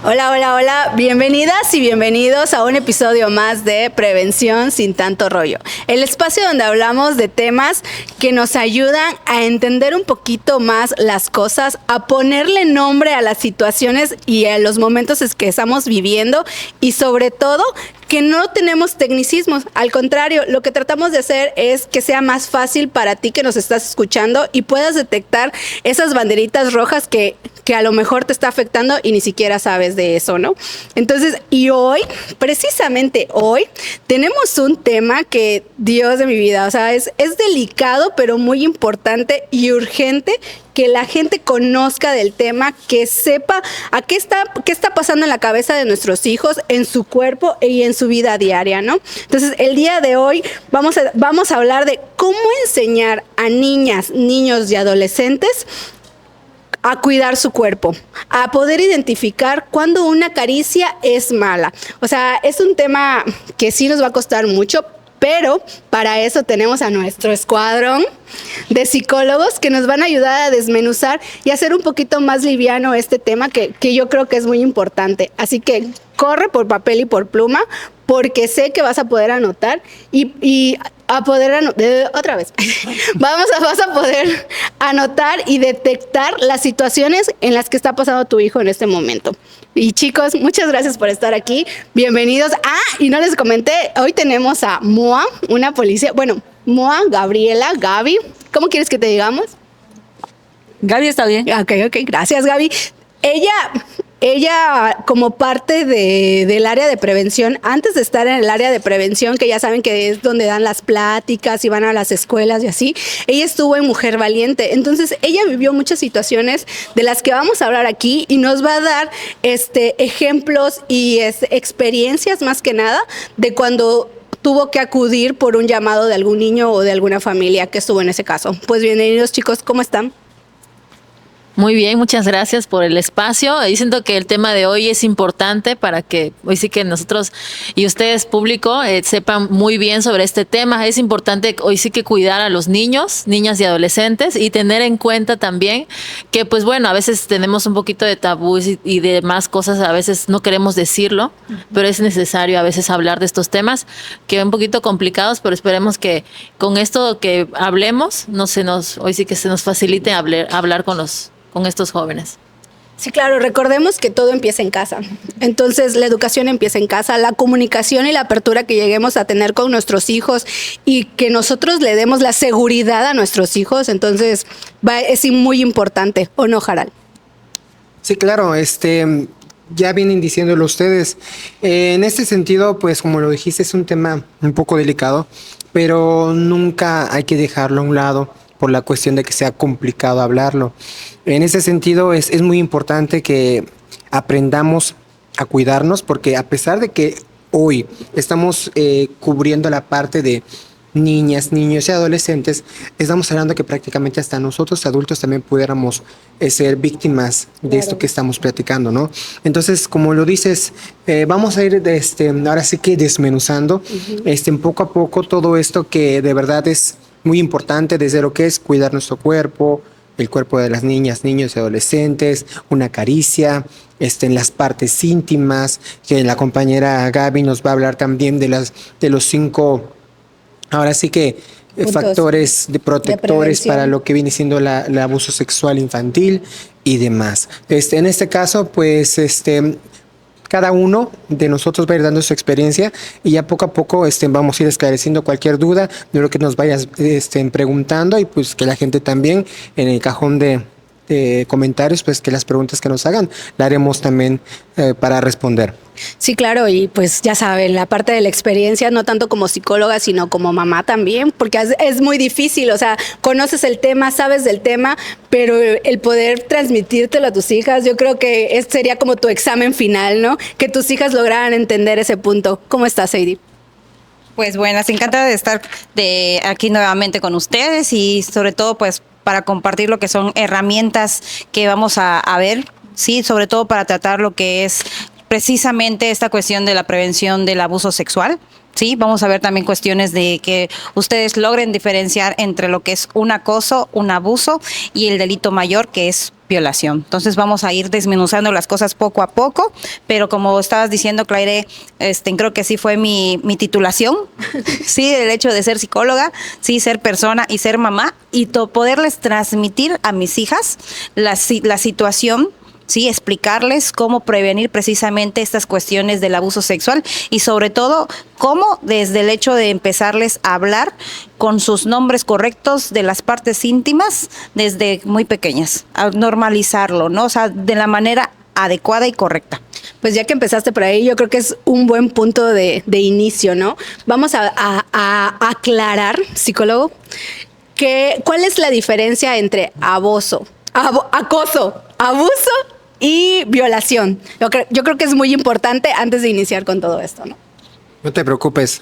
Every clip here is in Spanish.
Hola, hola, hola, bienvenidas y bienvenidos a un episodio más de Prevención sin tanto rollo. El espacio donde hablamos de temas que nos ayudan a entender un poquito más las cosas, a ponerle nombre a las situaciones y a los momentos que estamos viviendo y sobre todo que no tenemos tecnicismos. Al contrario, lo que tratamos de hacer es que sea más fácil para ti que nos estás escuchando y puedas detectar esas banderitas rojas que a lo mejor te está afectando y ni siquiera sabes de eso, ¿no? Entonces, y hoy, precisamente hoy, tenemos un tema que, Dios de mi vida, o sea, es delicado, pero muy importante y urgente que la gente conozca del tema, que sepa qué está pasando en la cabeza de nuestros hijos, en su cuerpo y en su vida diaria, ¿no? Entonces, el día de hoy vamos a hablar de cómo enseñar a niñas, niños y adolescentes a cuidar su cuerpo, a poder identificar cuando una caricia es mala. O sea, es un tema que sí nos va a costar mucho, pero para eso tenemos a nuestro escuadrón de psicólogos que nos van a ayudar a desmenuzar y hacer un poquito más liviano este tema que yo creo que es muy importante. Así que corre por papel y por pluma, porque sé que vas a poder anotar y a poder otra vez. Vas a poder anotar y detectar las situaciones en las que está pasando tu hijo en este momento. Y chicos, muchas gracias por estar aquí. Bienvenidos. Y no les comenté, hoy tenemos a Moa, una policía. Bueno, Moa, Gabriela, Gaby. ¿Cómo quieres que te digamos? Gaby está bien. Ok, gracias, Gaby. Ella como parte del área de prevención, antes de estar en el área de prevención, que ya saben que es donde dan las pláticas y van a las escuelas y así, ella estuvo en Mujer Valiente. Entonces, ella vivió muchas situaciones de las que vamos a hablar aquí y nos va a dar ejemplos y experiencias más que nada de cuando tuvo que acudir por un llamado de algún niño o de alguna familia que estuvo en ese caso. Pues bienvenidos, chicos, ¿cómo están? Muy bien, muchas gracias por el espacio. Y siento que el tema de hoy es importante para que hoy sí que nosotros y ustedes, público, sepan muy bien sobre este tema. Es importante hoy sí que cuidar a los niños, niñas y adolescentes y tener en cuenta también que, pues bueno, a veces tenemos un poquito de tabús y de más cosas, a veces no queremos decirlo, pero es necesario a veces hablar de estos temas que son un poquito complicados, pero esperemos que con esto que hablemos, hoy sí que se nos facilite hablar con estos jóvenes. Sí, claro, recordemos que todo empieza en casa. Entonces, la educación empieza en casa, la comunicación y la apertura que lleguemos a tener con nuestros hijos y que nosotros le demos la seguridad a nuestros hijos, entonces es muy importante, ¿o no, Jaral? Sí, claro, ya vienen diciéndolo ustedes. En este sentido, pues como lo dijiste, es un tema un poco delicado, pero nunca hay que dejarlo a un lado por la cuestión de que sea complicado hablarlo. En ese sentido es muy importante que aprendamos a cuidarnos, porque a pesar de que hoy estamos cubriendo la parte de niñas, niños y adolescentes, estamos hablando que prácticamente hasta nosotros adultos también pudiéramos ser víctimas de esto que estamos platicando, ¿no? Entonces, como lo dices, vamos a ir ahora sí que desmenuzando poco a poco todo esto que de verdad es muy importante, desde lo que es cuidar nuestro cuerpo, el cuerpo de las niñas, niños y adolescentes, una caricia, en las partes íntimas, que la compañera Gaby nos va a hablar también de los 5, ahora sí que factores protectores para lo que viene siendo el abuso sexual infantil y demás. En este caso, pues cada uno de nosotros va a ir dando su experiencia y ya poco a poco vamos a ir esclareciendo cualquier duda de lo que nos vayas preguntando, y pues que la gente también en el cajón de comentarios, pues que las preguntas que nos hagan la haremos también para responder. Sí, claro, y pues ya saben, la parte de la experiencia, no tanto como psicóloga, sino como mamá también, porque es muy difícil, o sea, conoces el tema, sabes del tema, pero el poder transmitírtelo a tus hijas, yo creo que sería como tu examen final, ¿no? Que tus hijas lograran entender ese punto. ¿Cómo estás, Heidi? Pues buenas, encantada de estar aquí nuevamente con ustedes y sobre todo pues para compartir lo que son herramientas que vamos a ver, sí, sobre todo para tratar lo que es precisamente esta cuestión de la prevención del abuso sexual. Sí, vamos a ver también cuestiones de que ustedes logren diferenciar entre lo que es un acoso, un abuso y el delito mayor, que es violación. Entonces vamos a ir desmenuzando las cosas poco a poco, pero como estabas diciendo, Claire, creo que sí fue mi titulación, sí, el hecho de ser psicóloga, sí, ser persona y ser mamá, y poderles transmitir a mis hijas la situación, sí, explicarles cómo prevenir precisamente estas cuestiones del abuso sexual y sobre todo cómo desde el hecho de empezarles a hablar con sus nombres correctos de las partes íntimas desde muy pequeñas, a normalizarlo, ¿no? O sea, de la manera adecuada y correcta. Pues ya que empezaste por ahí, yo creo que es un buen punto de inicio, ¿no? Vamos a aclarar, psicólogo, ¿cuál es la diferencia entre acoso, abuso y violación? Yo creo que es muy importante antes de iniciar con todo esto, ¿no? No te preocupes.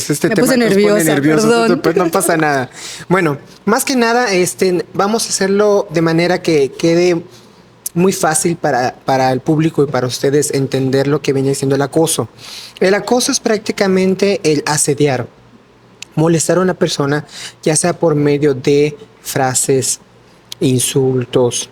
Este Me tema puse nos nerviosa, pone nerviosos, perdón. pues no pasa nada. Bueno, más que nada, vamos a hacerlo de manera que quede muy fácil para el público y para ustedes entender lo que viene siendo el acoso. El acoso es prácticamente el asediar, molestar a una persona, ya sea por medio de frases, insultos,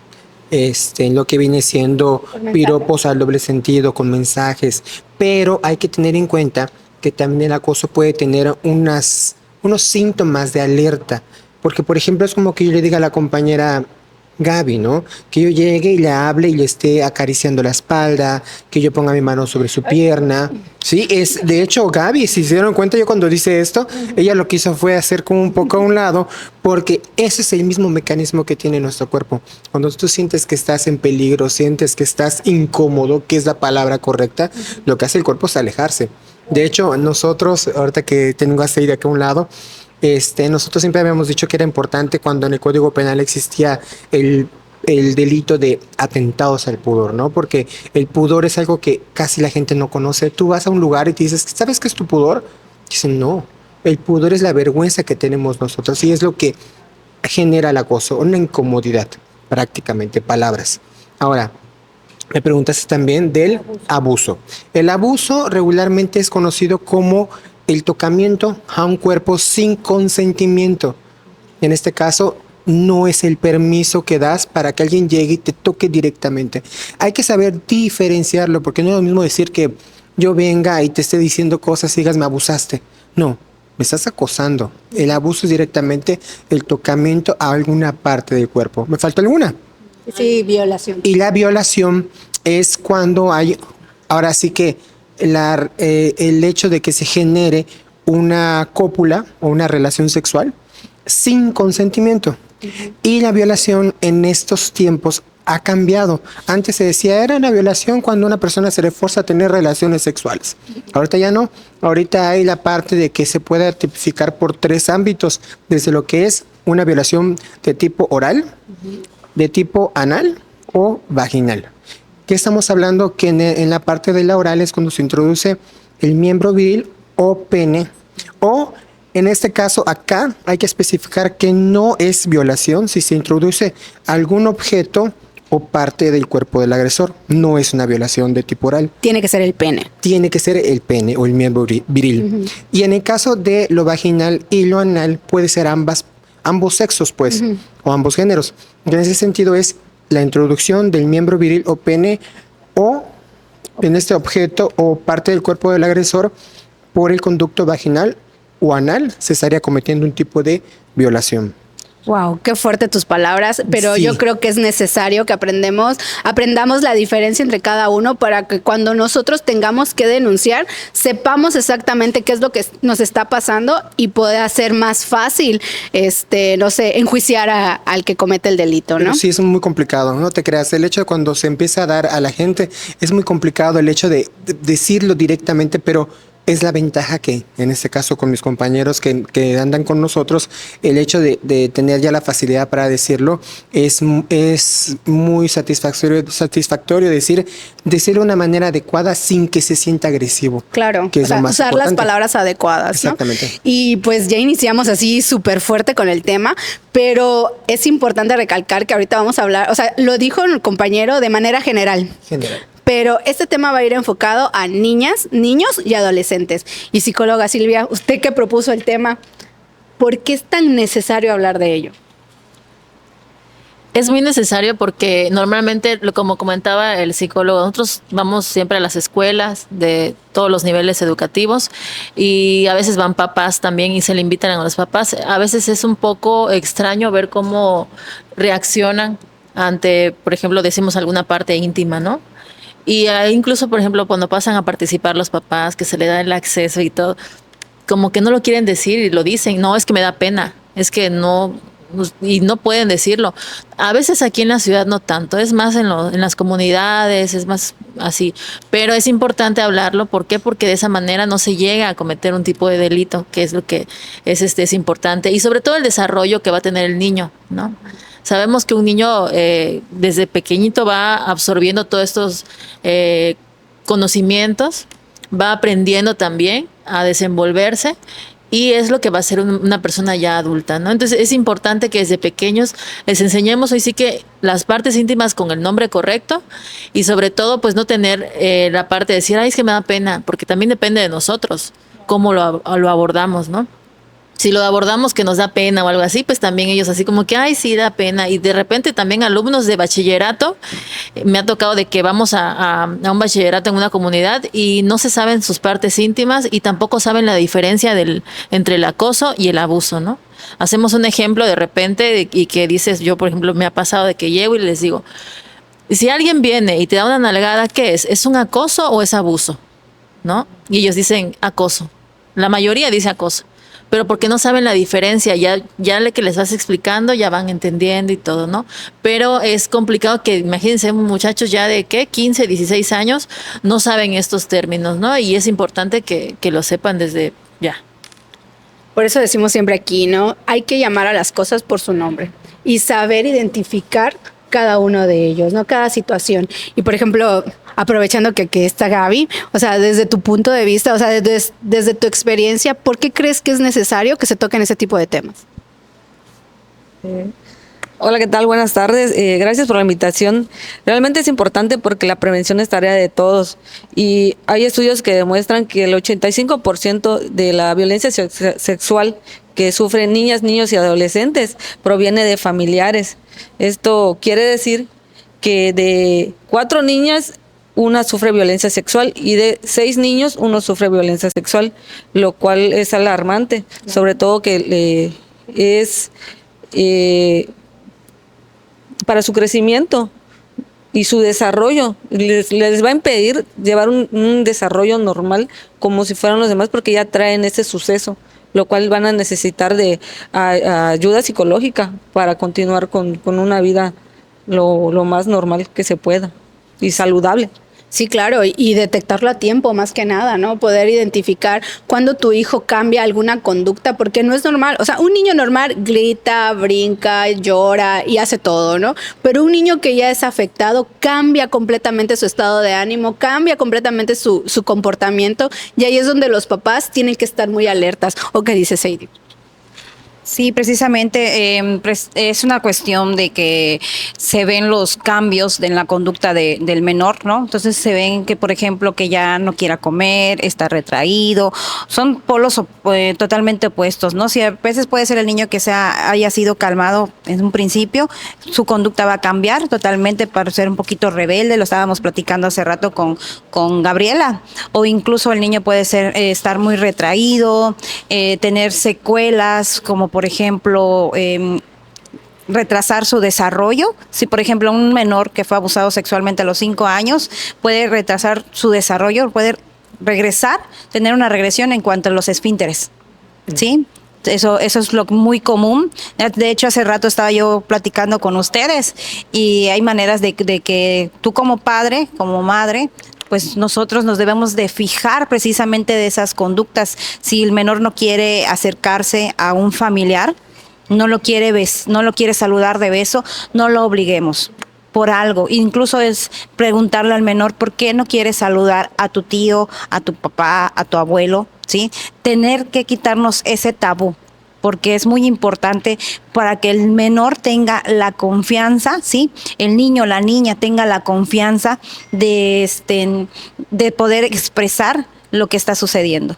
en lo que viene siendo piropos al doble sentido, con mensajes, pero hay que tener en cuenta que también el acoso puede tener unos síntomas de alerta, porque por ejemplo es como que yo le diga a la compañera Gaby, ¿no? Que yo llegue y le hable y le esté acariciando la espalda, que yo ponga mi mano sobre su pierna. Sí, de hecho, Gaby, si se dieron cuenta, yo cuando dice esto, ella lo que hizo fue hacer como un poco a un lado, porque ese es el mismo mecanismo que tiene nuestro cuerpo. Cuando tú sientes que estás en peligro, sientes que estás incómodo, que es la palabra correcta, lo que hace el cuerpo es alejarse. De hecho, nosotros, ahorita que tengo a Seide acá a un lado, nosotros siempre habíamos dicho que era importante cuando en el Código Penal existía el delito de atentados al pudor, ¿no? Porque el pudor es algo que casi la gente no conoce. Tú vas a un lugar y te dices, ¿sabes qué es tu pudor? Dicen, no, el pudor es la vergüenza que tenemos nosotros y es lo que genera el acoso, una incomodidad, prácticamente, palabras. Ahora, me preguntaste también del abuso. El abuso regularmente es conocido como el tocamiento a un cuerpo sin consentimiento. En este caso, no es el permiso que das para que alguien llegue y te toque directamente. Hay que saber diferenciarlo, porque no es lo mismo decir que yo venga y te esté diciendo cosas y digas, me abusaste. No, me estás acosando. El abuso es directamente el tocamiento a alguna parte del cuerpo. ¿Me faltó alguna? Sí, violación. Y la violación es cuando hay, ahora sí que el hecho de que se genere una cópula o una relación sexual sin consentimiento. Y la violación en estos tiempos ha cambiado. Antes se decía era una violación cuando una persona se le forza a tener relaciones sexuales. Ahorita ya no. Ahorita hay la parte de que se puede tipificar por 3 ámbitos, desde lo que es una violación de tipo oral, de tipo anal o vaginal. ¿Qué estamos hablando? Que en la parte de la oral es cuando se introduce el miembro viril o pene, o en este caso acá hay que especificar que no es violación si se introduce algún objeto o parte del cuerpo del agresor. No es una violación de tipo oral. Tiene que ser el pene. Tiene que ser el pene o el miembro viril. Y en el caso de lo vaginal y lo anal puede ser ambos sexos, pues, o ambos géneros. En ese sentido es la introducción del miembro viril o pene o en este objeto o parte del cuerpo del agresor por el conducto vaginal o anal, se estaría cometiendo un tipo de violación. Wow, qué fuerte tus palabras, pero Sí. yo creo que es necesario que aprendamos la diferencia entre cada uno para que cuando nosotros tengamos que denunciar, sepamos exactamente qué es lo que nos está pasando y pueda ser más fácil, no sé, enjuiciar al que comete el delito, ¿no? Pero sí, es muy complicado, no te creas. El hecho de cuando se empieza a dar a la gente, es muy complicado el hecho de decirlo directamente, pero es la ventaja que, en este caso con mis compañeros que andan con nosotros, el hecho de tener ya la facilidad para decirlo es muy satisfactorio decirlo de una manera adecuada sin que se sienta agresivo. Claro, que es lo más usar las importante. palabras adecuadas, ¿no? Exactamente. Y pues ya iniciamos así súper fuerte con el tema, pero es importante recalcar que ahorita vamos a hablar, o sea, lo dijo el compañero de manera general. pero este tema va a ir enfocado a niñas, niños y adolescentes. Y psicóloga Silvia, usted que propuso el tema, ¿por qué es tan necesario hablar de ello? Es muy necesario porque normalmente, como comentaba el psicólogo, nosotros vamos siempre a las escuelas de todos los niveles educativos y a veces van papás también y se le invitan a los papás. A veces es un poco extraño ver cómo reaccionan ante, por ejemplo, decimos alguna parte íntima, ¿no? Y incluso, por ejemplo, cuando pasan a participar los papás, que se le da el acceso y todo, como que no lo quieren decir y lo dicen, no, es que me da pena, es que no, y no pueden decirlo. A veces aquí en la ciudad no tanto, es más en las comunidades, es más así, pero es importante hablarlo. ¿Por qué? Porque de esa manera no se llega a cometer un tipo de delito, que es lo que es importante, y sobre todo el desarrollo que va a tener el niño, ¿no? Sabemos que un niño desde pequeñito va absorbiendo todos estos conocimientos, va aprendiendo también a desenvolverse y es lo que va a ser una persona ya adulta, ¿no? Entonces es importante que desde pequeños les enseñemos hoy sí que las partes íntimas con el nombre correcto y sobre todo pues no tener la parte de decir, ay, es que me da pena, porque también depende de nosotros cómo lo abordamos, ¿no? Si lo abordamos que nos da pena o algo así, pues también ellos así como que, ay, sí, da pena. Y de repente también alumnos de bachillerato, me ha tocado de que vamos a un bachillerato en una comunidad y no se saben sus partes íntimas y tampoco saben la diferencia entre el acoso y el abuso, ¿no? Hacemos un ejemplo de repente y que dices, yo por ejemplo me ha pasado de que llego y les digo, si alguien viene y te da una nalgada, ¿qué es? ¿Es un acoso o es abuso? ¿No? Y ellos dicen acoso. La mayoría dice acoso. Pero porque no saben la diferencia, ya que les vas explicando, ya van entendiendo y todo, ¿no? Pero es complicado que, imagínense, muchachos ya de, ¿qué? 15, 16 años, no saben estos términos, ¿no? Y es importante que lo sepan desde ya. Por eso decimos siempre aquí, ¿no? Hay que llamar a las cosas por su nombre y saber identificar cada uno de ellos, ¿no? Cada situación. Y por ejemplo, aprovechando que está Gaby, o sea, desde tu punto de vista, o sea, desde tu experiencia, ¿por qué crees que es necesario que se toquen ese tipo de temas? Hola, ¿qué tal? Buenas tardes. Gracias por la invitación. Realmente es importante porque la prevención es tarea de todos y hay estudios que demuestran que el 85% de la violencia sexual que sufren niñas, niños y adolescentes proviene de familiares. Esto quiere decir que de 4 niñas, una sufre violencia sexual y de 6 niños, uno sufre violencia sexual, lo cual es alarmante, sobre todo que es para su crecimiento y su desarrollo. Les va a impedir llevar un desarrollo normal como si fueran los demás porque ya traen ese suceso, lo cual van a necesitar de ayuda psicológica para continuar con una vida lo más normal que se pueda y saludable. Sí, claro, y detectarlo a tiempo más que nada, ¿no? Poder identificar cuando tu hijo cambia alguna conducta, porque no es normal. O sea, un niño normal grita, brinca, llora y hace todo, ¿no? Pero un niño que ya es afectado cambia completamente su estado de ánimo, cambia completamente su comportamiento, y ahí es donde los papás tienen que estar muy alertas. ¿O qué dice Sadie? Sí, precisamente es una cuestión de que se ven los cambios en la conducta del menor, ¿no? Entonces se ven que, por ejemplo, que ya no quiera comer, está retraído, son polos totalmente opuestos, ¿no? Si a veces puede ser el niño que haya sido calmado en un principio, su conducta va a cambiar totalmente para ser un poquito rebelde, lo estábamos platicando hace rato con Gabriela, o incluso el niño puede estar muy retraído, tener secuelas como por ejemplo, retrasar su desarrollo. Si, por ejemplo, un menor que fue abusado sexualmente a los 5 años puede retrasar su desarrollo, puede tener una regresión en cuanto a los esfínteres, ¿sí? Eso es lo muy común. De hecho, hace rato estaba yo platicando con ustedes y hay maneras de que tú como padre, como madre, pues nosotros nos debemos de fijar precisamente de esas conductas. Si el menor no quiere acercarse a un familiar, no lo quiere saludar de beso, no lo obliguemos por algo. Incluso es preguntarle al menor por qué no quiere saludar a tu tío, a tu papá, a tu abuelo, ¿sí? Tener que quitarnos ese tabú. porque es muy importante para que el menor tenga la confianza, ¿sí? El niño o la niña tenga la confianza de poder expresar lo que está sucediendo.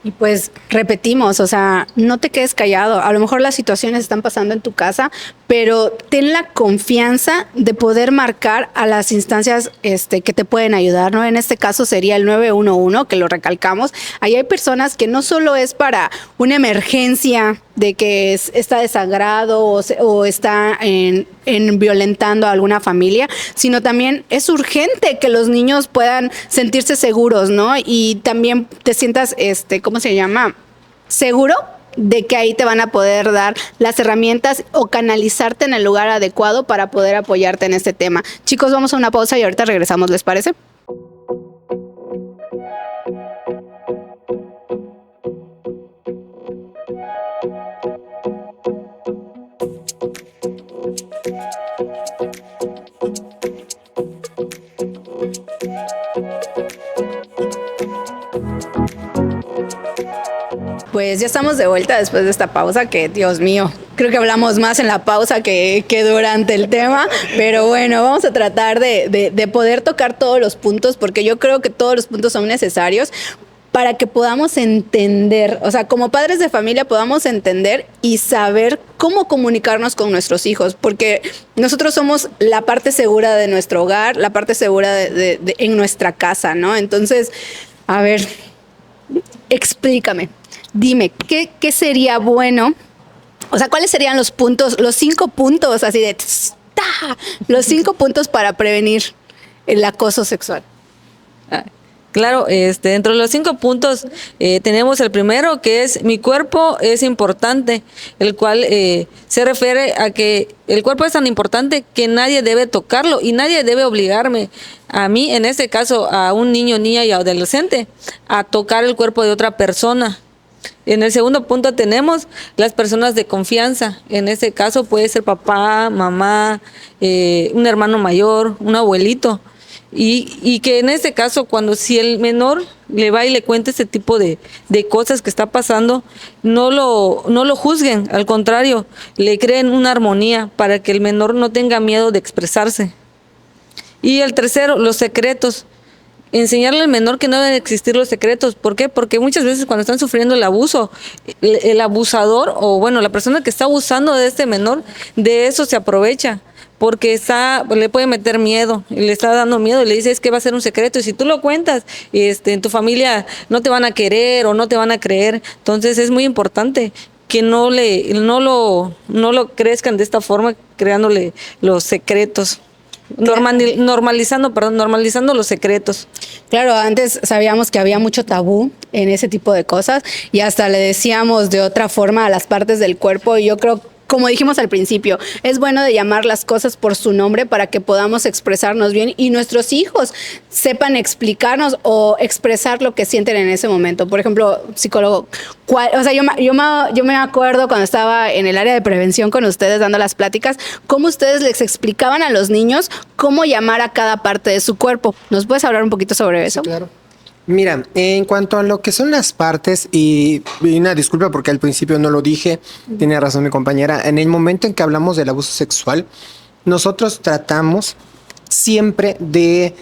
Y pues repetimos, o sea, no te quedes callado. A lo mejor las situaciones están pasando en tu casa, pero ten la confianza de poder marcar a las instancias que te pueden ayudar, ¿no? En este caso sería el 911, que lo recalcamos. Ahí hay personas que no solo es para una emergencia de que está desagrado o está en violentando a alguna familia, sino también es urgente que los niños puedan sentirse seguros, ¿no? Y también te sientas, ¿cómo se llama? Seguro de que ahí te van a poder dar las herramientas o canalizarte en el lugar adecuado para poder apoyarte en este tema. Chicos, vamos a una pausa y ahorita regresamos, ¿les parece? Pues ya estamos de vuelta después de esta pausa que, Dios mío, creo que hablamos más en la pausa que durante el tema, pero bueno, vamos a tratar de poder tocar todos los puntos porque yo creo que todos los puntos son necesarios para que podamos entender, o sea, como padres de familia podamos entender y saber cómo comunicarnos con nuestros hijos, porque nosotros somos la parte segura de nuestro hogar, la parte segura en nuestra casa, ¿no? Entonces, a ver, explícame. Dime, ¿qué sería bueno? O sea, ¿cuáles serían los puntos, los 5 puntos así de los 5 puntos para prevenir el acoso sexual? Claro, dentro de los 5 puntos tenemos el primero, que es mi cuerpo es importante, el cual se refiere a que el cuerpo es tan importante que nadie debe tocarlo y nadie debe obligarme a mí, en este caso a un niño, niña y adolescente, a tocar el cuerpo de otra persona. En el segundo punto tenemos las personas de confianza. En este caso puede ser papá, mamá, un hermano mayor, un abuelito. Y que en este caso, si el menor le va y le cuenta este tipo de cosas que está pasando, no lo juzguen, al contrario, le creen una armonía para que el menor no tenga miedo de expresarse. Y el tercero, los secretos. Enseñarle al menor que no deben existir los secretos. ¿Por qué? Porque muchas veces cuando están sufriendo el abuso, el abusador o bueno, la persona que está abusando de este menor, de eso se aprovecha. Porque le puede meter miedo, le está dando miedo y le dice es que va a ser un secreto y si tú lo cuentas, en tu familia no te van a querer o no te van a creer. Entonces es muy importante que no lo crezcan de esta forma, creándole los secretos. Normalizando los secretos. Claro, antes sabíamos que había mucho tabú en ese tipo de cosas y hasta le decíamos de otra forma a las partes del cuerpo y yo creo, como dijimos al principio, es bueno de llamar las cosas por su nombre para que podamos expresarnos bien y nuestros hijos sepan explicarnos o expresar lo que sienten en ese momento. Por ejemplo, psicólogo, yo me acuerdo cuando estaba en el área de prevención con ustedes dando las pláticas, cómo ustedes les explicaban a los niños cómo llamar a cada parte de su cuerpo. ¿Nos puedes hablar un poquito sobre eso? Sí, claro. Mira, en cuanto a lo que son las partes, y una disculpa porque al principio no lo dije, tiene razón mi compañera, en el momento en que hablamos del abuso sexual, nosotros tratamos siempre de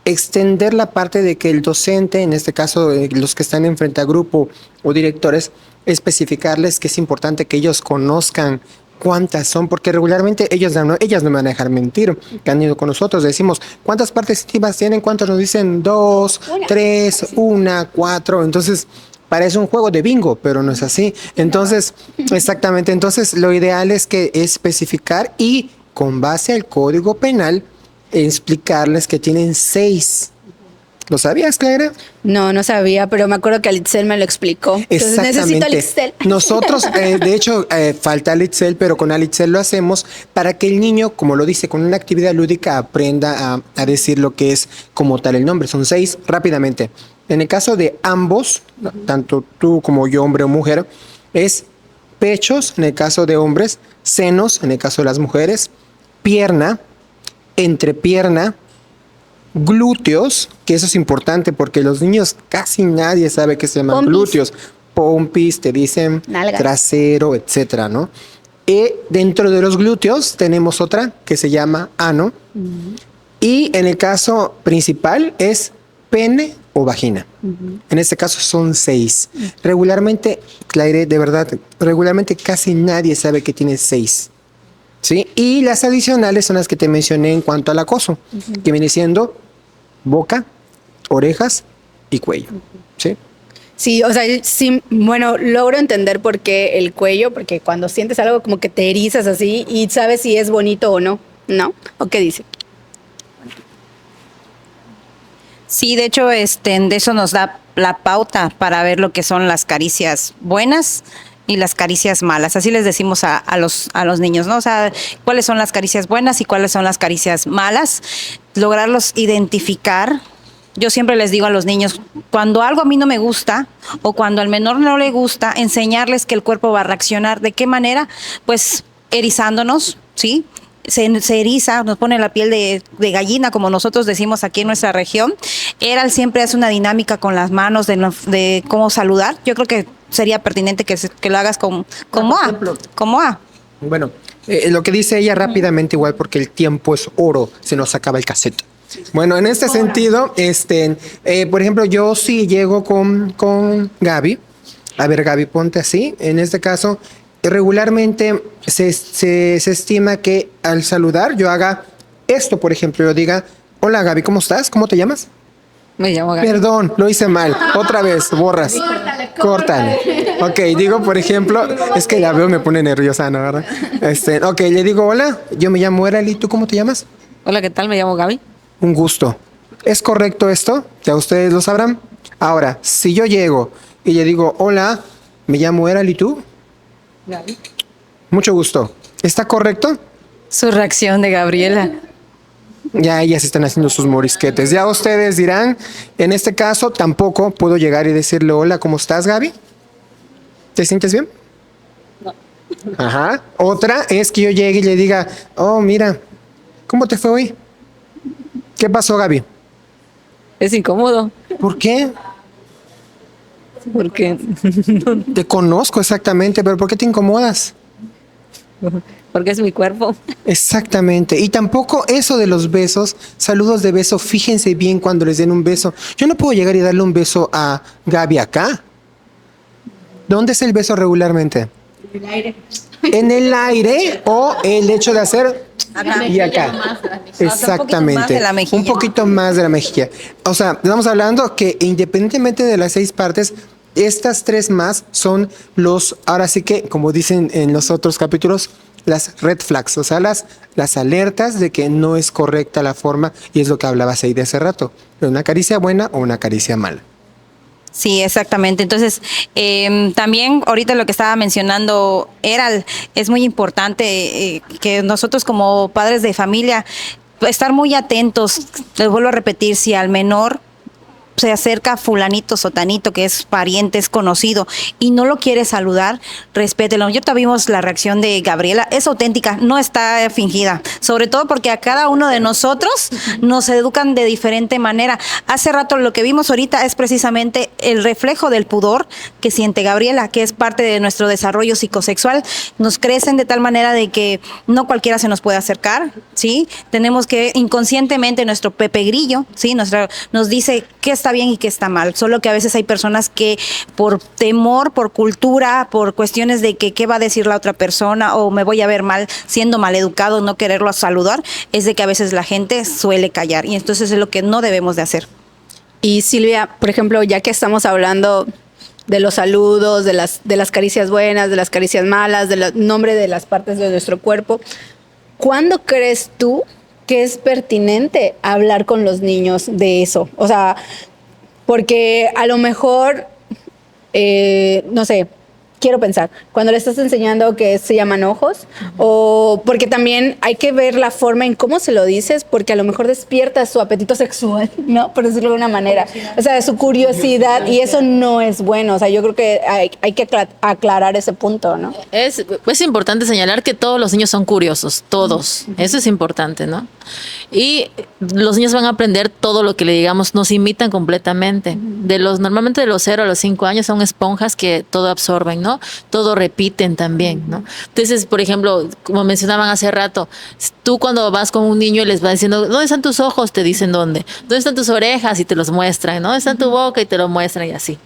extender la parte de que el docente, en este caso los que están en frente a grupo o directores, especificarles que es importante que ellos conozcan cuántas son, porque regularmente ellas no me van a dejar mentir, que han ido con nosotros, decimos, ¿cuántas partes íntimas tienen? ¿Cuántos nos dicen? 2, 3, 1, 4, entonces parece un juego de bingo, pero no es así. Entonces, exactamente, entonces lo ideal es que especificar y con base al Código Penal, explicarles que tienen 6. ¿Lo sabías, Clara? No sabía, pero me acuerdo que Alitzel me lo explicó. Entonces necesito Alitzel. Nosotros, de hecho, falta Alitzel, pero con Alitzel lo hacemos para que el niño, como lo dice, con una actividad lúdica aprenda a decir lo que es como tal el nombre. Son 6 rápidamente. En el caso de ambos, tanto tú como yo, hombre o mujer, es pechos, en el caso de hombres, senos, en el caso de las mujeres, pierna, entrepierna, glúteos, que eso es importante porque los niños casi nadie sabe que se llaman Pompis. glúteos. pompis, te dicen Nalgas. trasero, etcétera, ¿no? Dentro de los glúteos tenemos otra que se llama ano. Y en el caso principal es pene o vagina. En este caso son 6. Regularmente, Claire, de verdad, regularmente casi nadie sabe que tiene 6. ¿Sí? Y las adicionales son las que te mencioné en cuanto al acoso, que viene siendo boca, orejas y cuello. ¿Sí? Sí, o sea, sí, bueno, logro entender por qué el cuello, porque cuando sientes algo como que te erizas así y sabes si es bonito o no, ¿no? ¿O qué dice? Sí, de hecho, de eso nos da la pauta para ver lo que son las caricias buenas y las caricias malas. Así les decimos a los niños, ¿no? O sea, cuáles son las caricias buenas y cuáles son las caricias malas. Lograrlos identificar. Yo siempre les digo a los niños, cuando algo a mí no me gusta o cuando al menor no le gusta, enseñarles que el cuerpo va a reaccionar. ¿De qué manera? Pues erizándonos, ¿sí? Se eriza, nos pone la piel de gallina, como nosotros decimos aquí en nuestra región. Eral siempre hace una dinámica con las manos de cómo saludar. Yo creo que sería pertinente que lo hagas como A. Bueno, lo que dice ella rápidamente igual porque el tiempo es oro, se nos acaba el cassette. Bueno, en este sentido, por ejemplo, yo sí llego con Gaby. A ver, Gaby, ponte así. En este caso, regularmente se estima que al saludar yo haga esto, por ejemplo, yo diga, hola Gaby, ¿cómo estás? ¿Cómo te llamas? Me llamo Gaby. Perdón, lo hice mal. Otra vez, borras. Córtale. Ok, digo, por ejemplo, es que la veo, me pone nerviosa, ¿no? ¿Verdad? Ok, le digo, hola, yo me llamo Eral, ¿y tú cómo te llamas? Hola, ¿qué tal? Me llamo Gaby. Un gusto. ¿Es correcto esto? Ya ustedes lo sabrán. Ahora, si yo llego y le digo, hola, me llamo Eral, ¿y tú? Gaby. Mucho gusto. ¿Está correcto? Su reacción de Gabriela. Ya ellas están haciendo sus morisquetes. Ya ustedes dirán, en este caso tampoco puedo llegar y decirle, hola, ¿cómo estás, Gaby? ¿Te sientes bien? No. Ajá. Otra es que yo llegue y le diga, oh, mira, ¿cómo te fue hoy? ¿Qué pasó, Gaby? Es incómodo ¿Por qué? porque Te conozco exactamente, pero ¿por qué te incomodas? porque es mi cuerpo. Exactamente. Y tampoco eso de los besos, saludos de beso, fíjense bien cuando les den un beso. Yo no puedo llegar y darle un beso a Gaby acá. ¿Dónde es el beso regularmente? En el aire. En el aire o el hecho de hacer Acá. y acá. Exactamente. Un poquito más de la mejilla. Un poquito más de la mejilla. O sea, estamos hablando que independientemente de las 6 partes, estas 3 más son ahora sí que, como dicen en los otros capítulos, las red flags, o sea, las alertas de que no es correcta la forma, y es lo que hablabas ahí de hace rato, una caricia buena o una caricia mala. Sí, exactamente. Entonces, también ahorita lo que estaba mencionando Eral, es muy importante que nosotros como padres de familia estar muy atentos. Les vuelvo a repetir, si al menor se acerca fulanito, sotanito, que es pariente, es conocido, y no lo quiere saludar, respételo. Yo también vimos la reacción de Gabriela, es auténtica, no está fingida, sobre todo porque a cada uno de nosotros nos educan de diferente manera. Hace rato lo que vimos ahorita es precisamente el reflejo del pudor que siente Gabriela, que es parte de nuestro desarrollo psicosexual. Nos crecen de tal manera de que no cualquiera se nos puede acercar, ¿sí? Tenemos que inconscientemente nuestro Pepe Grillo, ¿sí? Nos dice qué está bien y qué está mal, solo que a veces hay personas que por temor, por cultura, por cuestiones de que qué va a decir la otra persona o me voy a ver mal siendo maleducado, no quererlo saludar, es de que a veces la gente suele callar y entonces es lo que no debemos de hacer. Y Silvia, por ejemplo, ya que estamos hablando de los saludos, de las caricias buenas, de las caricias malas, del nombre de las partes de nuestro cuerpo, ¿cuándo crees tú que es pertinente hablar con los niños de eso? O sea, porque a lo mejor, no sé, quiero pensar, cuando le estás enseñando que se llaman ojos, o porque también hay que ver la forma en cómo se lo dices, porque a lo mejor despierta su apetito sexual, ¿no? Por decirlo de una manera. O sea, su curiosidad, y eso no es bueno. O sea, yo creo que hay que aclarar ese punto, ¿no? Es importante señalar que todos los niños son curiosos, todos. Eso es importante, ¿no? Y los niños van a aprender todo lo que le digamos, nos imitan completamente. Normalmente de los 0 a los 5 años son esponjas que todo absorben, ¿no? Todo repiten también, ¿no? Entonces, por ejemplo, como mencionaban hace rato, tú cuando vas con un niño y les vas diciendo, ¿dónde están tus ojos? Te dicen dónde. ¿Dónde están tus orejas? Y te los muestran, ¿no? ¿Dónde está tu boca? Y te lo muestran y así.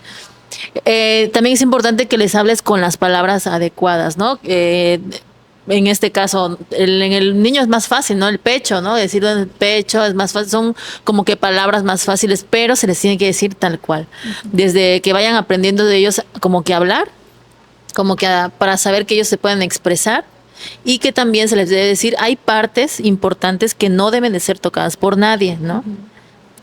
También es importante que les hables con las palabras adecuadas, ¿no? En este caso, en el niño es más fácil, ¿no? El pecho, ¿no? Decirlo en el pecho es más fácil, son como que palabras más fáciles, pero se les tiene que decir tal cual. Desde que vayan aprendiendo de ellos como que hablar, como que para saber que ellos se pueden expresar y que también se les debe decir, hay partes importantes que no deben de ser tocadas por nadie, ¿no?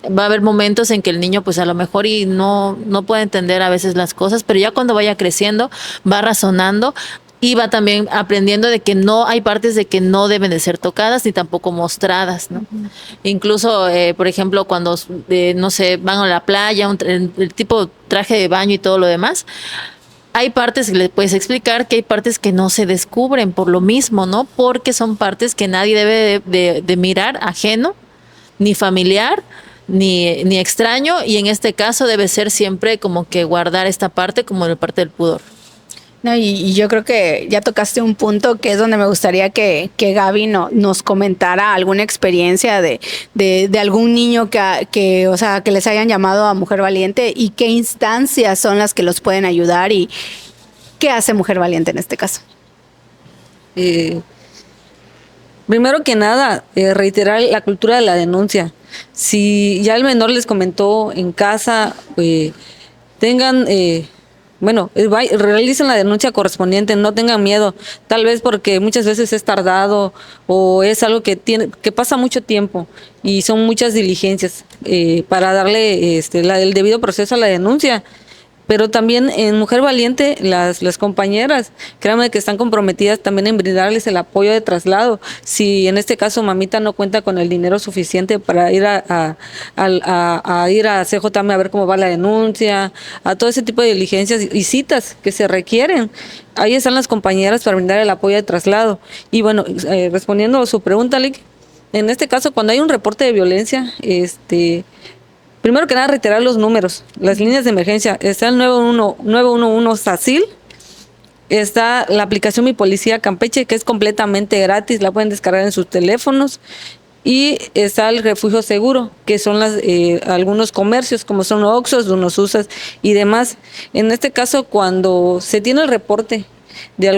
Va a haber momentos en que el niño pues a lo mejor y no puede entender a veces las cosas, pero ya cuando vaya creciendo va razonando y va también aprendiendo de que no hay partes de que no deben de ser tocadas ni tampoco mostradas, ¿no? Incluso, por ejemplo, cuando, no sé, van a la playa, el tipo traje de baño y todo lo demás, hay partes que le puedes explicar que hay partes que no se descubren por lo mismo, ¿no? Porque son partes que nadie debe de mirar ajeno, ni familiar, ni extraño, y en este caso debe ser siempre como que guardar esta parte como la parte del pudor. No, y yo creo que ya tocaste un punto que es donde me gustaría que Gaby nos comentara alguna experiencia de algún niño o sea, que les hayan llamado a Mujer Valiente y qué instancias son las que los pueden ayudar y qué hace Mujer Valiente en este caso. Primero que nada, reiterar la cultura de la denuncia. Si ya el menor les comentó en casa, tengan, realicen la denuncia correspondiente, no tengan miedo, tal vez porque muchas veces es tardado o es algo que pasa mucho tiempo y son muchas diligencias para darle el debido proceso a la denuncia. Pero también en Mujer Valiente, las compañeras, créanme que están comprometidas también en brindarles el apoyo de traslado. Si en este caso mamita no cuenta con el dinero suficiente para ir a ir a CJM a ver cómo va la denuncia, a todo ese tipo de diligencias y citas que se requieren, ahí están las compañeras para brindar el apoyo de traslado. Y bueno, respondiendo a su pregunta, Lick, en este caso cuando hay un reporte de violencia, primero que nada, reiterar los números, las líneas de emergencia. Está el 911 SACIL, está la aplicación Mi Policía Campeche, que es completamente gratis, la pueden descargar en sus teléfonos. Y está el Refugio Seguro, que son algunos comercios, como son Oxxos, Unosusas y demás. En este caso, cuando se tiene el reporte de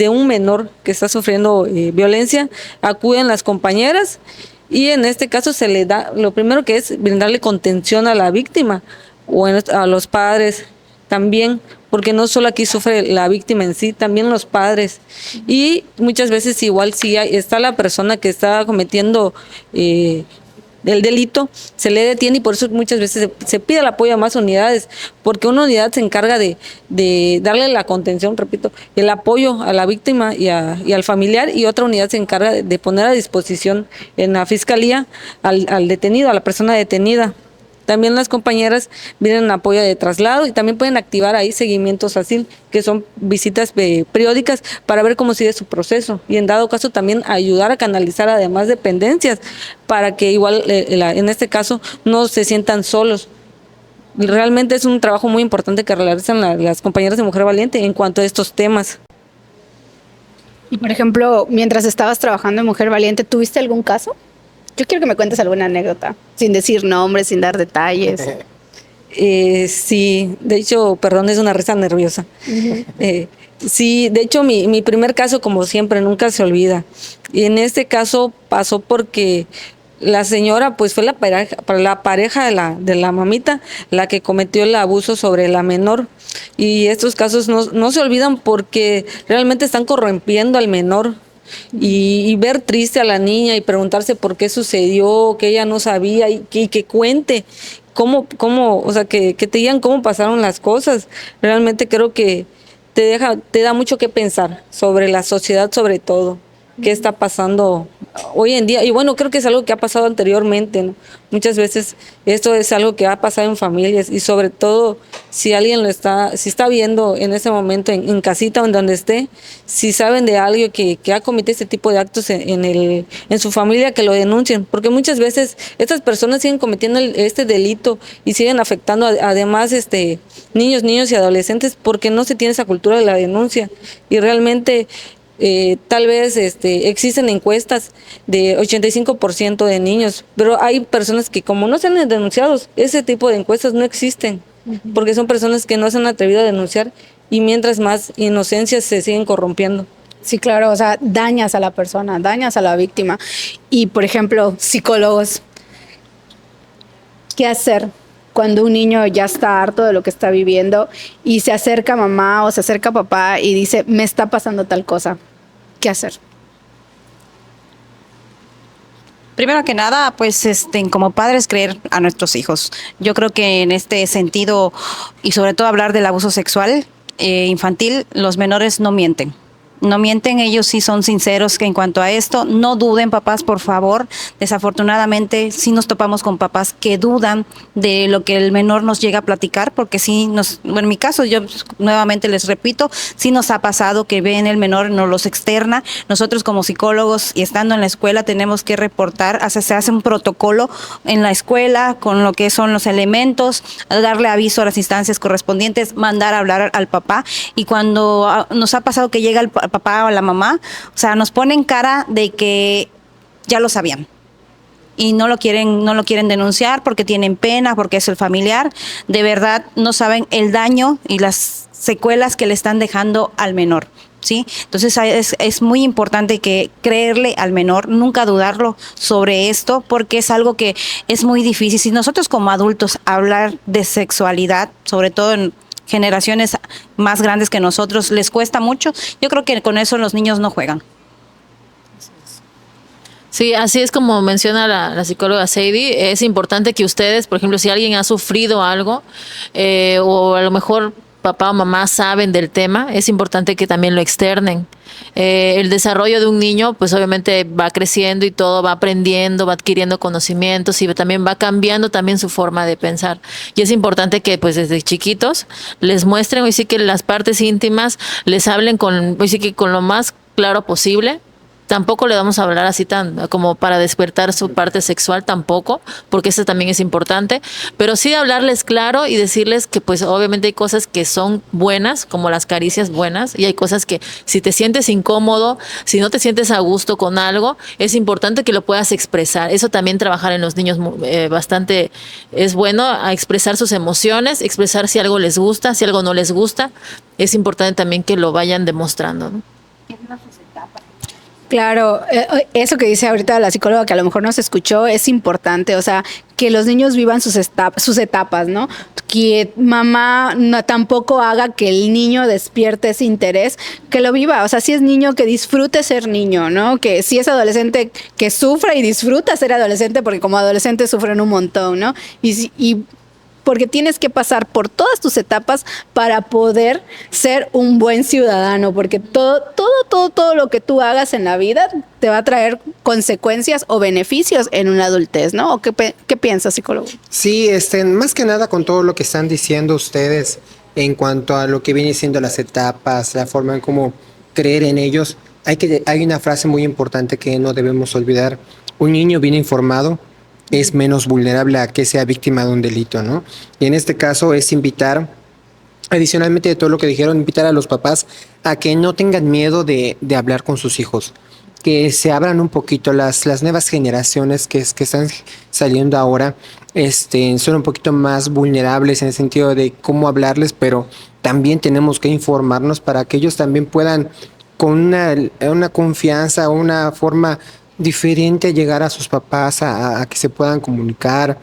un menor que está sufriendo violencia, acuden las compañeras. Y en este caso se le da, lo primero que es brindarle contención a la víctima o a los padres también, porque no solo aquí sufre la víctima en sí, también los padres. Y muchas veces igual si está la persona que está cometiendo el delito, se le detiene y por eso muchas veces se pide el apoyo a más unidades, porque una unidad se encarga de darle la contención, repito, el apoyo a la víctima y al familiar, y otra unidad se encarga de poner a disposición en la fiscalía al detenido, a la persona detenida. También las compañeras vienen en apoyo de traslado y también pueden activar ahí seguimientos así, que son visitas periódicas para ver cómo sigue su proceso y en dado caso también ayudar a canalizar además dependencias para que igual en este caso no se sientan solos. Realmente es un trabajo muy importante que realizan las compañeras de Mujer Valiente en cuanto a estos temas. Y por ejemplo, mientras estabas trabajando en Mujer Valiente, ¿tuviste algún caso? Yo quiero que me cuentes alguna anécdota, sin decir nombres, sin dar detalles. Sí, de hecho, perdón, es una risa nerviosa. Sí, de hecho, mi primer caso, como siempre, nunca se olvida. Y en este caso pasó porque la señora, pues fue la pareja de la mamita la que cometió el abuso sobre la menor. Y estos casos no se olvidan porque realmente están corrompiendo al menor. Y ver triste a la niña y preguntarse por qué sucedió, que ella no sabía y que cuente cómo, o sea, que te digan cómo pasaron las cosas. Realmente creo que te da mucho que pensar sobre la sociedad, sobre todo, qué está pasando hoy en día, y bueno, creo que es algo que ha pasado anteriormente, ¿no? Muchas veces esto es algo que ha pasado en familias y sobre todo si alguien si está viendo en ese momento en casita o en donde esté, si saben de alguien que ha cometido este tipo de actos en su familia, que lo denuncien, porque muchas veces estas personas siguen cometiendo este delito y siguen afectando además niños y adolescentes porque no se tiene esa cultura de la denuncia y realmente tal vez existen encuestas de 85% de niños, pero hay personas que como no se han denunciado, ese tipo de encuestas no existen, porque son personas que no se han atrevido a denunciar y mientras más inocencias se siguen corrompiendo. Sí, claro, o sea, dañas a la persona, dañas a la víctima. Y, por ejemplo, psicólogos, ¿qué hacer cuando un niño ya está harto de lo que está viviendo y se acerca a mamá o se acerca a papá y dice, me está pasando tal cosa? ¿Qué hacer? Primero que nada, pues como padres creer a nuestros hijos. Yo creo que en este sentido y sobre todo hablar del abuso sexual infantil, los menores no mienten. No mienten, ellos sí son sinceros que en cuanto a esto. No duden, papás, por favor. Desafortunadamente, sí nos topamos con papás que dudan de lo que el menor nos llega a platicar, porque sí bueno, en mi caso, yo nuevamente les repito, sí nos ha pasado que ven el menor, nos los externa. Nosotros como psicólogos y estando en la escuela tenemos que reportar, se hace un protocolo en la escuela con lo que son los elementos, darle aviso a las instancias correspondientes, mandar a hablar al papá. Y cuando nos ha pasado que llega el papá o la mamá, o sea, nos ponen cara de que ya lo sabían y no lo quieren denunciar porque tienen pena, porque es el familiar. De verdad no saben el daño y las secuelas que le están dejando al menor, ¿sí? Entonces es muy importante que creerle al menor, nunca dudarlo sobre esto, porque es algo que es muy difícil. Si nosotros como adultos hablar de sexualidad, sobre todo en generaciones más grandes que nosotros, les cuesta mucho, yo creo que con eso los niños no juegan. Sí, así es como menciona la psicóloga Sadie. Es importante que ustedes, por ejemplo, si alguien ha sufrido algo o a lo mejor papá o mamá saben del tema, es importante que también lo externen. El desarrollo de un niño, pues obviamente va creciendo y todo, va aprendiendo, va adquiriendo conocimientos y también va cambiando también su forma de pensar. Y es importante que pues desde chiquitos les muestren, hoy sí que las partes íntimas, les hablen hoy sí que con lo más claro posible. Tampoco le vamos a hablar así tan como para despertar su parte sexual, tampoco, porque eso también es importante, pero sí hablarles claro y decirles que pues obviamente hay cosas que son buenas, como las caricias buenas, y hay cosas que si te sientes incómodo, si no te sientes a gusto con algo, es importante que lo puedas expresar. Eso también trabajar en los niños bastante es bueno, a expresar sus emociones, expresar si algo les gusta, si algo no les gusta, es importante también que lo vayan demostrando, ¿no? Claro, eso que dice ahorita la psicóloga que a lo mejor no se escuchó es importante, o sea, que los niños vivan sus etapas, ¿no? Que mamá tampoco haga que el niño despierte ese interés, que lo viva, o sea, si es niño que disfrute ser niño, ¿no? Que si es adolescente que sufra y disfruta ser adolescente, porque como adolescentes sufren un montón, ¿no? Y porque tienes que pasar por todas tus etapas para poder ser un buen ciudadano, porque todo lo que tú hagas en la vida te va a traer consecuencias o beneficios en una adultez, ¿no? ¿O qué piensas, psicólogo? Sí, más que nada con todo lo que están diciendo ustedes en cuanto a lo que viene siendo las etapas, la forma en cómo creer en ellos, hay una frase muy importante que no debemos olvidar. Un niño bien informado es menos vulnerable a que sea víctima de un delito, ¿no? Y en este caso es invitar, adicionalmente de todo lo que dijeron, invitar a los papás a que no tengan miedo de hablar con sus hijos, que se abran un poquito las nuevas generaciones que están saliendo ahora, son un poquito más vulnerables en el sentido de cómo hablarles, pero también tenemos que informarnos para que ellos también puedan con una confianza, una forma diferente llegar a sus papás, a que se puedan comunicar,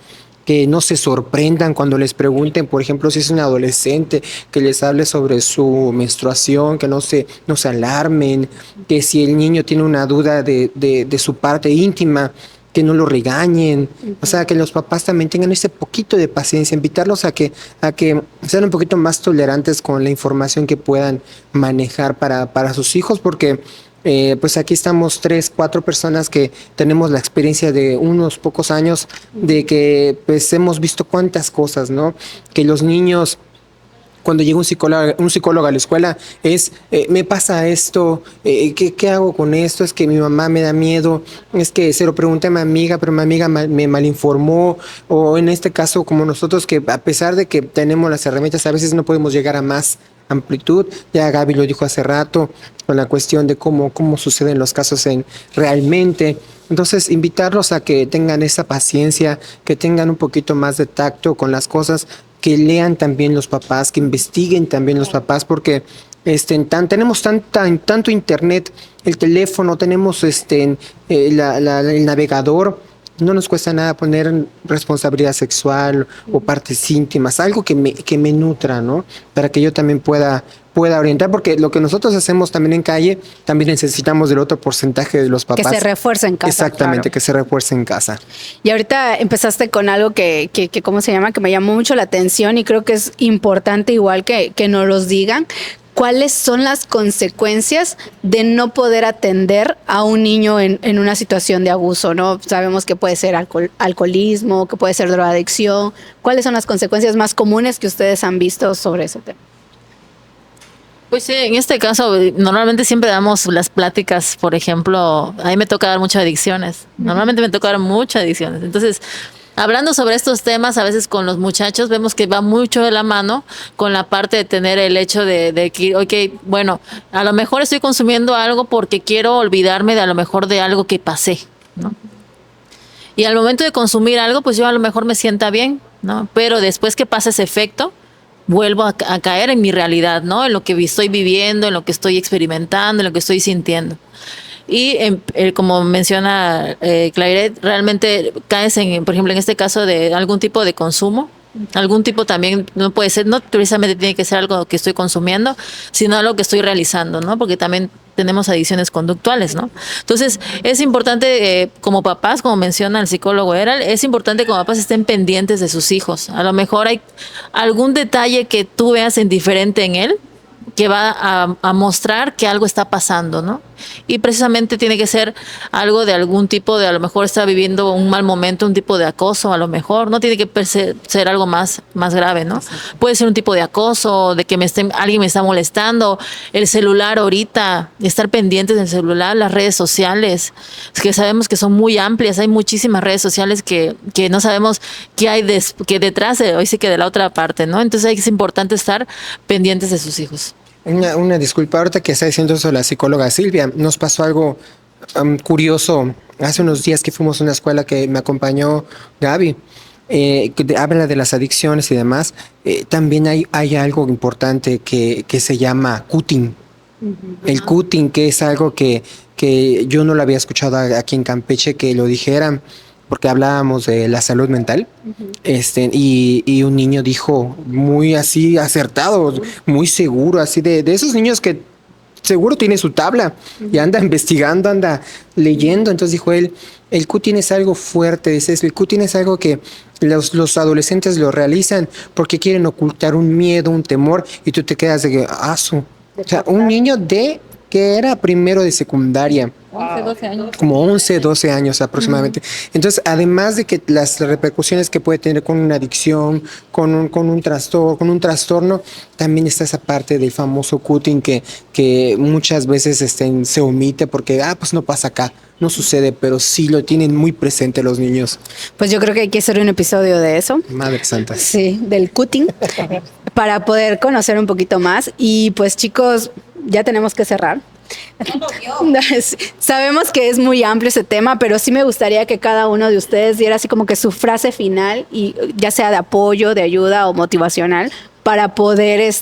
que no se sorprendan cuando les pregunten, por ejemplo, si es un adolescente, que les hable sobre su menstruación, que no se alarmen, que si el niño tiene una duda de su parte íntima, que no lo regañen, o sea, que los papás también tengan ese poquito de paciencia, invitarlos a que sean un poquito más tolerantes con la información que puedan manejar para sus hijos, porque Pues aquí estamos 3, 4 personas que tenemos la experiencia de unos pocos años de que pues hemos visto cuántas cosas, ¿no? Que los niños cuando llega un psicólogo a la escuela es, me pasa esto, ¿qué hago con esto? Es que mi mamá me da miedo, es que se lo pregunté a mi amiga, pero mi amiga me malinformó, o en este caso como nosotros que a pesar de que tenemos las herramientas, a veces no podemos llegar a más amplitud. Ya Gaby lo dijo hace rato, con la cuestión de cómo suceden los casos realmente. Entonces, invitarlos a que tengan esa paciencia, que tengan un poquito más de tacto con las cosas, que lean también los papás, que investiguen también los papás, porque tenemos tanto internet, el teléfono, tenemos el navegador. No nos cuesta nada poner responsabilidad sexual o partes íntimas, algo que me nutra, ¿no? Para que yo también pueda orientar, porque lo que nosotros hacemos también en calle, también necesitamos del otro porcentaje de los papás. Que se refuerce en casa. Exactamente, claro. que se refuerce en casa. Y ahorita empezaste con algo que ¿cómo se llama? Que me llamó mucho la atención y creo que es importante igual que nos los digan. ¿Cuáles son las consecuencias de no poder atender a un niño en una situación de abuso, ¿no? Sabemos que puede ser alcoholismo, que puede ser drogadicción. ¿Cuáles son las consecuencias más comunes que ustedes han visto sobre ese tema? Pues sí, en este caso, normalmente siempre damos las pláticas, por ejemplo, a mí me toca dar muchas adicciones. Normalmente me toca dar muchas adicciones. Entonces, hablando sobre estos temas, a veces con los muchachos vemos que va mucho de la mano con la parte de tener el hecho de que, ok, bueno, a lo mejor estoy consumiendo algo porque quiero olvidarme de a lo mejor de algo que pasé, ¿no? Y al momento de consumir algo, pues yo a lo mejor me sienta bien, ¿no? Pero después que pasa ese efecto, vuelvo a caer en mi realidad, ¿no? En lo que estoy viviendo, en lo que estoy experimentando, en lo que estoy sintiendo. Y como menciona Clairette, realmente caes en, por ejemplo, en este caso de algún tipo de consumo, algún tipo también, no puede ser, no precisamente tiene que ser algo que estoy consumiendo, sino algo que estoy realizando, ¿no? Porque también tenemos adicciones conductuales, ¿no? Entonces, es importante, como papás, como menciona el psicólogo Eral, es importante que como papás estén pendientes de sus hijos. A lo mejor hay algún detalle que tú veas en diferente en él, que va a mostrar que algo está pasando, ¿no? Y precisamente tiene que ser algo de algún tipo de, a lo mejor está viviendo un mal momento, un tipo de acoso, a lo mejor, no tiene que ser algo más grave, ¿no? Puede ser un tipo de acoso, de que alguien me está molestando, el celular ahorita, estar pendientes del celular, las redes sociales, que sabemos que son muy amplias, hay muchísimas redes sociales que no sabemos qué hay que detrás de, hoy sí que de la otra parte, ¿no? Entonces es importante estar pendientes de sus hijos. Una disculpa, ahorita que está diciendo eso la psicóloga Silvia, nos pasó algo curioso hace unos días que fuimos a una escuela que me acompañó Gaby, que habla de las adicciones y demás. También hay algo importante que se llama cutting. El cutting, que es algo que yo no lo había escuchado aquí en Campeche que lo dijeran, porque hablábamos de la salud mental, y un niño dijo muy así acertado, muy seguro, así de esos niños que seguro tiene su tabla y anda investigando, anda leyendo. Entonces dijo él, el cutting es algo fuerte, dice, el cutting es algo que los adolescentes lo realizan porque quieren ocultar un miedo, un temor, y tú te quedas de que, o sea, un niño que era primero de secundaria, 11, 12 años. como 11, 12 años aproximadamente. Entonces, además de que las repercusiones que puede tener con una adicción, con un trastorno, también está esa parte del famoso cutting que muchas veces se omite porque, pues no pasa acá, no sucede, pero sí lo tienen muy presente los niños. Pues yo creo que hay que hacer un episodio de eso. Madre santa. Sí, del cutting, para poder conocer un poquito más. Y pues chicos, ya tenemos que cerrar. Sabemos que es muy amplio ese tema, pero sí me gustaría que cada uno de ustedes diera así como que su frase final, y ya sea de apoyo, de ayuda o motivacional, para poder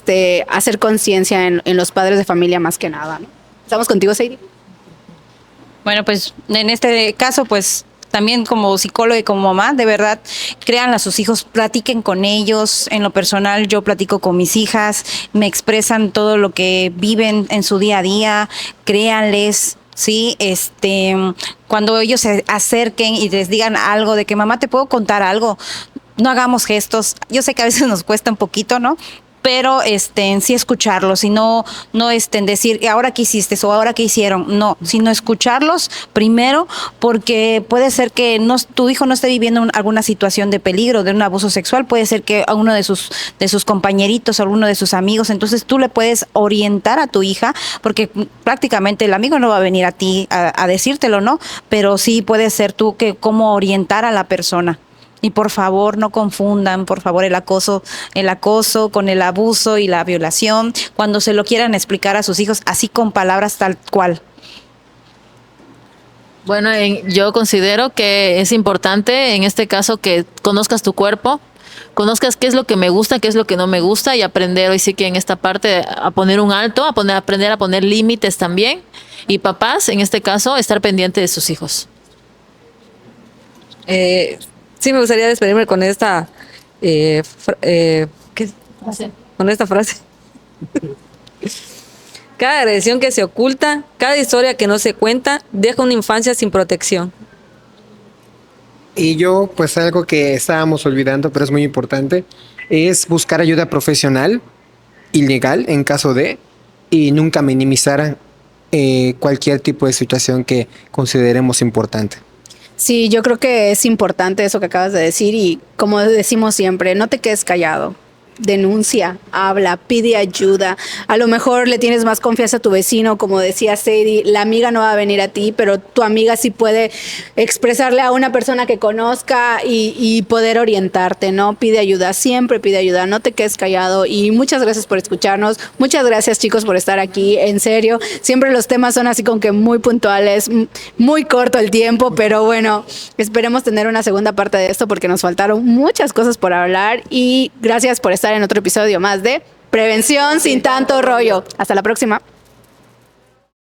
hacer conciencia en los padres de familia más que nada, ¿no? ¿Estamos contigo, Seidi? Bueno, pues en este caso, pues también como psicólogo y como mamá, de verdad, crean a sus hijos, platiquen con ellos. En lo personal, yo platico con mis hijas, me expresan todo lo que viven en su día a día, créanles. Sí, cuando ellos se acerquen y les digan algo de que mamá, ¿te puedo contar algo? No hagamos gestos. Yo sé que a veces nos cuesta un poquito, ¿no? pero en sí escucharlos y no en decir, ahora qué hiciste o ahora qué hicieron, no, sino escucharlos primero, porque puede ser que tu hijo no esté viviendo alguna situación de peligro, de un abuso sexual, puede ser que a uno de sus compañeritos o alguno de sus amigos, entonces tú le puedes orientar a tu hija, porque prácticamente el amigo no va a venir a ti a decírtelo, ¿no? Pero sí puede ser tú que cómo orientar a la persona. Y por favor, no confundan, por favor, el acoso con el abuso y la violación, cuando se lo quieran explicar a sus hijos, así con palabras tal cual. Bueno, yo considero que es importante en este caso que conozcas tu cuerpo, conozcas qué es lo que me gusta, qué es lo que no me gusta y aprender hoy sí que en esta parte a poner un alto, aprender a poner límites también. Y papás, en este caso, estar pendiente de sus hijos. Sí, me gustaría despedirme con esta, con esta frase. Cada agresión que se oculta, cada historia que no se cuenta, deja una infancia sin protección. Y yo, pues algo que estábamos olvidando, pero es muy importante, es buscar ayuda profesional y legal en caso de, y nunca minimizar cualquier tipo de situación que consideremos importante. Sí, yo creo que es importante eso que acabas de decir y como decimos siempre, no te quedes callado. Denuncia, habla, pide ayuda. A lo mejor le tienes más confianza a tu vecino, como decía Sadie, la amiga no va a venir a ti, pero tu amiga sí puede expresarle a una persona que conozca y poder orientarte, ¿no? Pide ayuda, siempre pide ayuda, no te quedes callado y muchas gracias por escucharnos, muchas gracias chicos por estar aquí, en serio, siempre los temas son así como que muy puntuales, muy corto el tiempo, pero bueno, esperemos tener una segunda parte de esto porque nos faltaron muchas cosas por hablar y gracias por estar en otro episodio más de Prevención sin tanto rollo. Hasta la próxima.